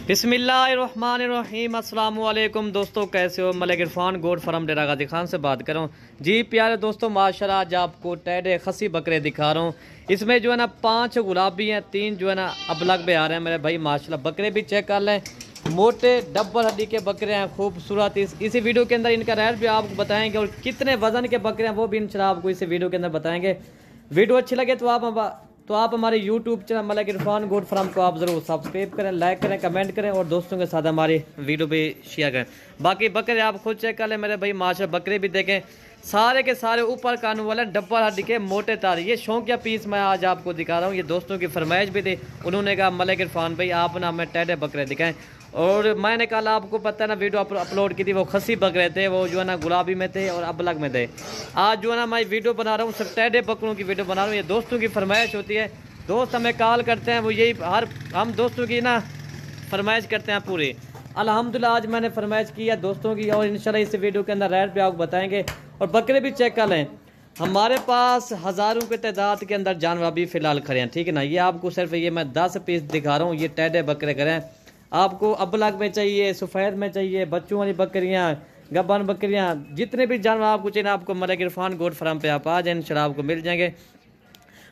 बिस्मिल्लाहिर्रहमानिर्रहीम। अस्सलाम वालेकुम दोस्तों, कैसे हो? मलिक इरफान गोट फार्म डेरा गाजी खान से बात कर रहा हूँ जी। प्यारे दोस्तों, माशाल्लाह आज आपको टैडे खसी बकरे दिखा रहा हूँ। इसमें जो है ना 5 गुलाबी हैं, 3 जो है ना अबलग पे आ रहे हैं मेरे भाई। माशाल्लाह बकरे भी चेक कर लें, मोटे डबल हड्डी के बकरे हैं, खूबसूरत। इसी वीडियो के अंदर इनका रेट भी आपको बताएंगे और कितने वजन के बकरे हैं वो भी इंशाल्लाह आपको इस वीडियो के अंदर बताएंगे। वीडियो अच्छी लगे तो आप हमारे YouTube channel Malik Irfan goat farm को आप ज़रूर सब्सक्राइब करें, लाइक करें, कमेंट करें और दोस्तों के साथ हमारी वीडियो भी शेयर करें। बाकी बकरे आप खुद चेक कर लें मेरे भाई। माशाल्लाह बकरे भी देखें, सारे के सारे ऊपर कानू वाले डब्बल हड्डी के मोटे तार। ये शौकिया पीस मैं आज आपको दिखा रहा हूँ। ये दोस्तों की फरमाइश भी थी, उन्होंने कहा मलिक इरफान भाई आप ना हमें टैडे बकरे दिखाएं। और मैंने कल आपको पता है ना वीडियो अपलोड की थी, वो खसी बकरे थे, वो जो है ना गुलाबी में थे और अबलग में थे। आज जो है ना मैं वीडियो बना रहा हूँ, सब टैडे बकरों की वीडियो बना रहा हूँ। ये दोस्तों की फरमाइश होती है, दोस्त हमें कॉल करते हैं, वो यही हम दोस्तों की ना फरमाइश करते हैं पूरी। अल्हम्दुलिल्लाह आज मैंने फरमाइश की है दोस्तों की और इंशाल्लाह इस वीडियो के अंदर रेट पे आपको बताएंगे। और बकरे भी चेक कर लें, हमारे पास हज़ारों के तादाद के अंदर जानवर अभी फ़िलहाल खड़े हैं, ठीक है ना। ये आपको सिर्फ ये मैं 10 पीस दिखा रहा हूँ। ये टैडे बकरे करें, आपको अबलग में चाहिए, सफ़ेद में चाहिए, बच्चों वाली बकरियाँ, गब्बन बकरियाँ, जितने भी जानवर आपको चाहिए आपको मलिक इरफान गोट फार्म पे आप आ जाए, इंशाल्लाह आपको मिल जाएंगे।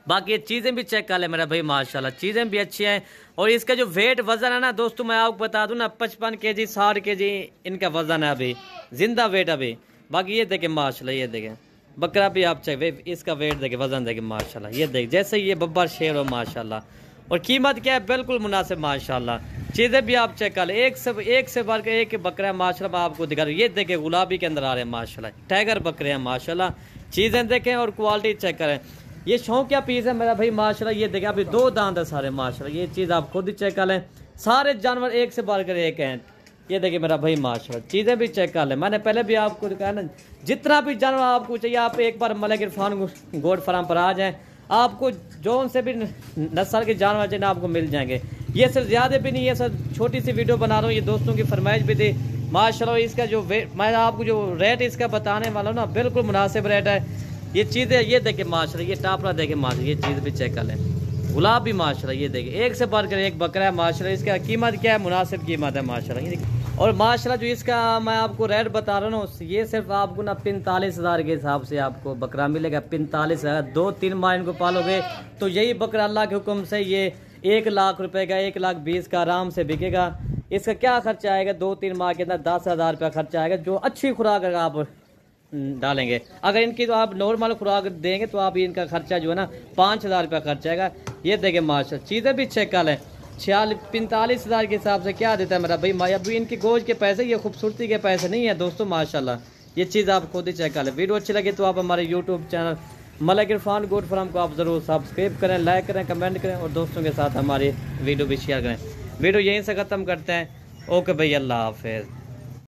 बाकी ये चीज़ें भी चेक कर ले मेरा भाई, माशाल्लाह चीज़ें भी अच्छी हैं। और इसका जो वेट वज़न है ना दोस्तों, मैं आपको बता दूं ना 55 kg 60 kg इनका वज़न है अभी, जिंदा वेट अभी। बाकी ये देखें माशाल्लाह, ये देखें बकरा भी आप चेक, इसका वेट देखें, वज़न देखें माशाल्लाह। ये देख जैसे ये बब्बर शेर हो माशाल्लाह। और कीमत क्या है, बिल्कुल मुनासिब माशाल्लाह। चीज़ें भी आप चेक कर ले, एक से बढ़ के एक बकरा है माशाल्लाह। मैं आपको दिखा रहा हूँ, ये देखें गुलाबी के अंदर आ रहे हैं माशाल्लाह, टाइगर बकरे हैं माशाल्लाह। चीज़ें देखें और क्वालिटी चेक करें। ये शौकिया पीस है मेरा भाई माशाल्लाह। ये देखें अभी 2 दांत है सारे माशाल्लाह। ये चीज़ आप खुद ही चेक कर लें, सारे जानवर एक से बढ़कर एक हैं। ये देखिए मेरा भाई माशाल्लाह, चीज़ें भी चेक कर लें। मैंने पहले भी आपको कहा ना, जितना भी जानवर आपको चाहिए आप एक बार मलिक इरफान गोट फार्म पर आ जाएँ, आपको जो से भी नस्ल के जानवर चाहिए आपको मिल जाएंगे। ये सर ज़्यादा भी नहीं है सर, छोटी सी वीडियो बना रहा हूँ। ये दोस्तों की फरमाइश भी थी माशाल्लाह। इसका जो मैं आपको जो रेट इसका बताने वाला हूँ ना, बिल्कुल मुनासिब रेट है। ये चीज़ें ये देखे माशाल्लाह, ये टापरा देखे माशाल्लाह, ये चीज़ भी चेक कर लें, गुलाब भी माशाल्लाह। ये देखे एक से बढ़कर एक बकरा है माशाल्लाह। इसका कीमत क्या है, मुनासिब कीमत है माशाल्लाह। और माशाल्लाह जो इसका मैं आपको रेट बता रहा हूँ, ये सिर्फ आपको ना 45,000 के हिसाब से आपको बकरा मिलेगा। 45,000, 2-3 माह इनको पालोगे तो यही बकरा अल्लाह के हुक्म से ये 1 लाख रुपए का, 1,20,000 का आराम से बिकेगा। इसका क्या खर्चा आएगा, 2-3 माह के अंदर 10,000 रुपया खर्चा आएगा, जो अच्छी खुराक अगर आप डालेंगे। अगर इनकी तो आप नॉर्मल खुराक देंगे तो आप इनका खर्चा जो है ना 5,000 रुपया खर्चा आएगा। ये देखें माशाल्लाह, चीज़ें भी चेक कर लें। 45,000 के हिसाब से क्या देता है मेरा भाई। अभी इनकी गोश्त के पैसे, ये खूबसूरती के पैसे नहीं है दोस्तों माशाल्लाह। ये चीज़ आप खुद ही चेक कर लें। वीडियो अच्छी लगी तो आप हमारे YouTube channel Malik Irfan goat farm को आप ज़रूर सब्सक्राइब करें, लाइक करें, कमेंट करें और दोस्तों के साथ हमारी वीडियो भी शेयर करें। वीडियो यहीं से ख़त्म करते हैं। ओके भाई, अल्लाह हाफिज़।